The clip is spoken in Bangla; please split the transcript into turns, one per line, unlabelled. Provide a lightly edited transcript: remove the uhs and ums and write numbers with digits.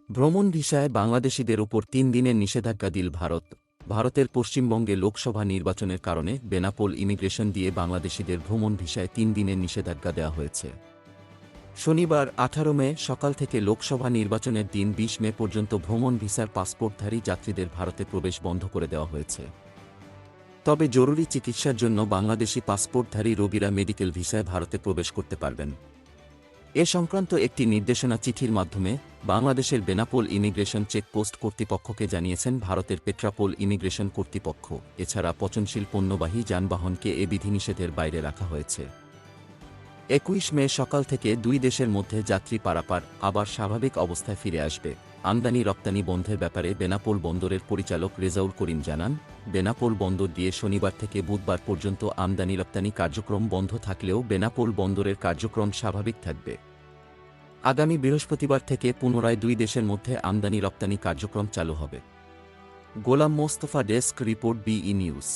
ভ্রমণ ভিসায় বাংলাদেশিদের ওপর ৩ দিনের নিষেধাজ্ঞা দিল ভারত। ভারতের পশ্চিমবঙ্গে লোকসভা নির্বাচনের কারণে বেনাপোল ইমিগ্রেশন দিয়ে বাংলাদেশিদের ভ্রমণ ভিসায় ৩ দিনের নিষেধাজ্ঞা দেওয়া হয়েছে। শনিবার ১৮ মে সকাল থেকে লোকসভা নির্বাচনের দিন ২০ মে পর্যন্ত ভ্রমণ ভিসার পাসপোর্টধারী যাত্রীদের ভারতে প্রবেশ বন্ধ করে দেওয়া হয়েছে। তবে জরুরি চিকিৎসার জন্য বাংলাদেশি পাসপোর্টধারী রোগীরা মেডিকেল ভিসায় ভারতে প্রবেশ করতে পারবেন। এ সংক্রান্ত একটি নির্দেশনা চিঠির মাধ্যমে বাংলাদেশের বেনাপোল ইমিগ্রেশন চেকপোস্ট কর্তৃপক্ষকে জানিয়েছেন ভারতের পেট্রাপোল ইমিগ্রেশন কর্তৃপক্ষ। এছাড়া পচনশীল পণ্যবাহী যানবাহনকে এ বিধিনিষেধের বাইরে রাখা হয়েছে। ২১ মে সকাল থেকে দুই দেশের মধ্যে যাত্রী পারাপার আবার স্বাভাবিক অবস্থায় ফিরে আসবে। আমদানি রপ্তানি বন্ধের ব্যাপারে বেনাপোল বন্দরের পরিচালক রেজাউল করিম জানান, বেনাপোল বন্দর দিয়ে শনিবার থেকে বুধবার পর্যন্ত আমদানি রপ্তানি কার্যক্রম বন্ধ থাকলেও বেনাপোল বন্দরের কার্যক্রম স্বাভাবিক থাকবে। আগামী বৃহস্পতিবার থেকে পুনরায় দুই দেশের মধ্যে আমদানি রপ্তানি কার্যক্রম চালু হবে। Golam Mostafa, desk report, B E news.